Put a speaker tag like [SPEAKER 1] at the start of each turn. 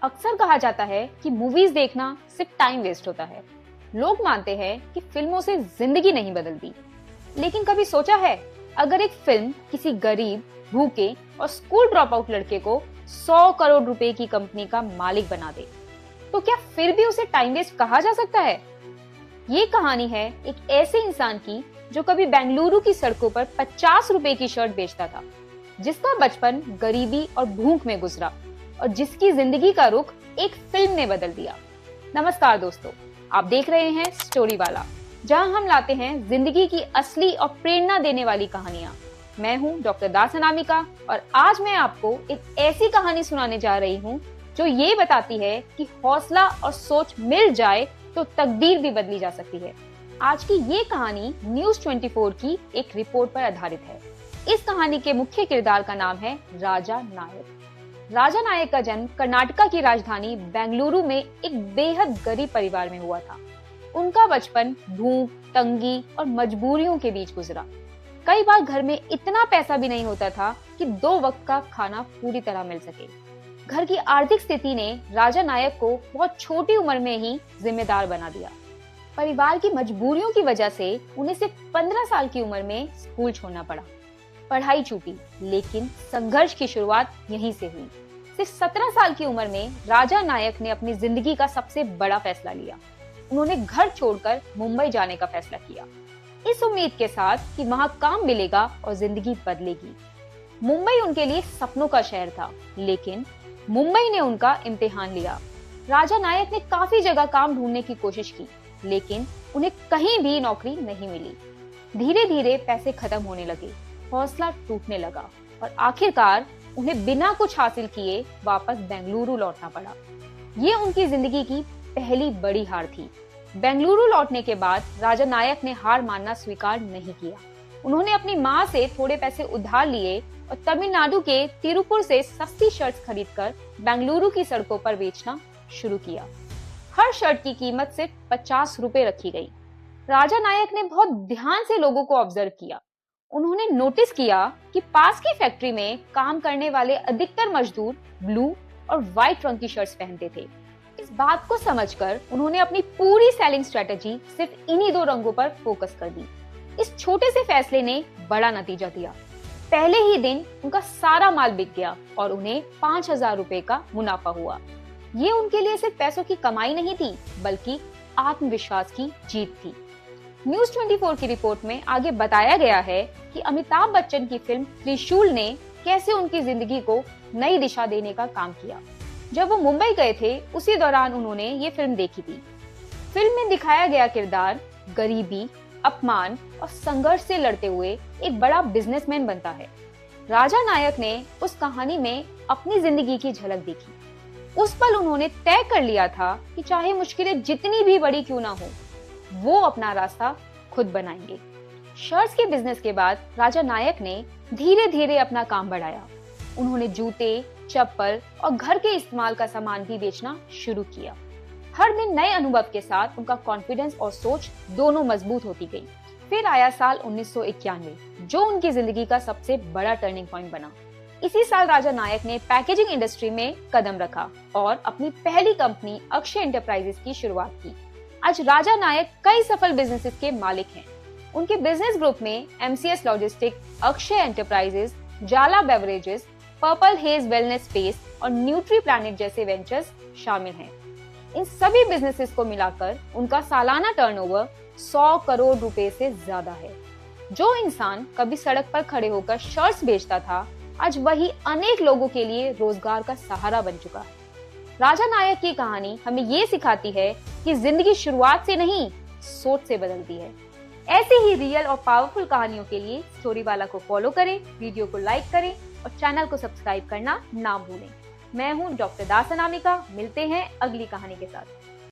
[SPEAKER 1] अक्सर कहा जाता है कि मूवीज देखना सिर्फ टाइम वेस्ट होता है। लोग मानते हैं कि फिल्मों से जिंदगी नहीं बदलती। लेकिन कभी सोचा है, अगर एक फिल्म किसी गरीब, भूखे और स्कूल ड्रॉप आउट लड़के को 100 करोड़ रुपए की कंपनी का मालिक बना दे, तो क्या फिर भी उसे टाइम वेस्ट कहा जा सकता है? ये कहानी है एक ऐसे इंसान की जो कभी बेंगलुरु की सड़कों पर 50 रुपए की शर्ट बेचता था, जिसका बचपन गरीबी और भूख में गुजरा और जिसकी जिंदगी का रुख एक फिल्म ने बदल दिया। नमस्कार दोस्तों, आप देख रहे हैं स्टोरी वाला, जहां हम लाते हैं जिंदगी की असली और प्रेरणा देने वाली कहानियां। मैं हूं डॉक्टर दास अनामिका और आज मैं आपको एक ऐसी कहानी सुनाने जा रही हूं जो ये बताती है कि हौसला और सोच मिल जाए तो तकदीर भी बदली जा सकती है। आज की ये कहानी न्यूज़ 24 की एक रिपोर्ट पर आधारित है। इस कहानी के मुख्य किरदार का नाम है राजा नायक। राजा नायक का जन्म कर्नाटका की राजधानी बेंगलुरु में एक बेहद गरीब परिवार में हुआ था। उनका बचपन भूख, तंगी और मजबूरियों के बीच गुजरा। कई बार घर में इतना पैसा भी नहीं होता था कि 2 वक्त का खाना पूरी तरह मिल सके। घर की आर्थिक स्थिति ने राजा नायक को बहुत छोटी उम्र में ही जिम्मेदार बना दिया। परिवार की मजबूरियों की वजह से उन्हें सिर्फ 15 साल की उम्र में स्कूल छोड़ना पड़ा। पढ़ाई छूटी, लेकिन संघर्ष की शुरुआत यहीं से हुई। सिर्फ 17 साल की उम्र में राजा नायक ने अपनी जिंदगी का सबसे बड़ा फैसला लिया। उन्होंने घर छोड़कर मुंबई जाने का फैसला किया, इस उम्मीद के साथ कि वहां काम मिलेगा और जिंदगी बदलेगी। मुंबई उनके लिए सपनों का शहर था, लेकिन मुंबई ने उनका इम्तिहान लिया। राजा नायक ने काफी जगह काम ढूंढने की कोशिश की, लेकिन उन्हें कहीं भी नौकरी नहीं मिली। धीरे धीरे पैसे खत्म होने लगे, हौसला टूटने लगा और आखिरकार उन्हें बिना कुछ हासिल किए वापस बेंगलुरु लौटना पड़ा। ये उनकी जिंदगी की पहली बड़ी हार थी। बेंगलुरु लौटने के बाद राजा नायक ने हार मानना स्वीकार नहीं किया। उन्होंने अपनी माँ से थोड़े पैसे उधार लिए और तमिलनाडु के तिरुपुर से सस्ती शर्ट्स खरीदकर बेंगलुरु की सड़कों पर बेचना शुरू किया। हर शर्ट की कीमत सिर्फ 50 रुपए रखी गई। राजा नायक ने बहुत ध्यान से लोगों को ऑब्जर्व किया। उन्होंने नोटिस किया कि पास की फैक्ट्री में काम करने वाले अधिकतर मजदूर ब्लू और व्हाइट रंग की शर्ट्स पहनते थे। इस बात को समझकर उन्होंने अपनी पूरी सेलिंग स्ट्रेटेजी सिर्फ इन्हीं 2 रंगों पर फोकस कर दी। इस छोटे से फैसले ने बड़ा नतीजा दिया। पहले ही दिन उनका सारा माल बिक गया और उन्हें 5000 रुपए का मुनाफा हुआ। ये उनके लिए सिर्फ पैसों की कमाई नहीं थी, बल्कि आत्मविश्वास की जीत थी। न्यूज़ 24 की रिपोर्ट में आगे बताया गया है कि अमिताभ बच्चन की फिल्म त्रिशूल ने कैसे उनकी जिंदगी को नई दिशा देने का काम किया। जब वो मुंबई गए थे, उसी दौरान उन्होंने ये फिल्म देखी थी। फिल्म में दिखाया गया किरदार गरीबी, अपमान और संघर्ष से लड़ते हुए एक बड़ा बिजनेसमैन बनता है। राजा नायक ने उस कहानी में अपनी जिंदगी की झलक देखी। उस पल उन्होंने तय कर लिया था कि चाहे मुश्किलें जितनी भी बड़ी क्यों ना हो, वो अपना रास्ता खुद बनाएंगे। शर्ट्स के बिजनेस के बाद राजा नायक ने धीरे धीरे अपना काम बढ़ाया। उन्होंने जूते, चप्पल और घर के इस्तेमाल का सामान भी बेचना शुरू किया। हर दिन नए अनुभव के साथ उनका कॉन्फिडेंस और सोच दोनों मजबूत होती गई। फिर आया साल 1991, जो उनकी जिंदगी का सबसे बड़ा टर्निंग पॉइंट बना। इसी साल राजा नायक ने पैकेजिंग इंडस्ट्री में कदम रखा और अपनी पहली कंपनी अक्षय एंटरप्राइजेस की शुरुआत की। आज राजा नायक कई सफल बिजनेसेस के मालिक हैं। उनके बिजनेस ग्रुप में MCS लॉजिस्टिक, अक्षय एंटरप्राइजेस, जाला beverages, purple hedge wellness space और न्यूट्री प्लैनेट जैसे वेंचर्स शामिल हैं। इन सभी बिजनेसेस को मिलाकर उनका सालाना टर्नओवर 100 करोड़ रुपए से ज्यादा है। जो इंसान कभी सड़क पर खड़े होकर शर्ट्स बेचता था, आज वही अनेक लोगों के लिए रोजगार का सहारा बन चुका है। राजा नायक की कहानी हमें ये सिखाती है कि जिंदगी शुरुआत से नहीं, सोच से बदलती है। ऐसी ही रियल और पावरफुल कहानियों के लिए स्टोरी वाला को फॉलो करें, वीडियो को लाइक करें और चैनल को सब्सक्राइब करना ना भूलें। मैं हूँ डॉक्टर दास अनामिका। मिलते हैं अगली कहानी के साथ।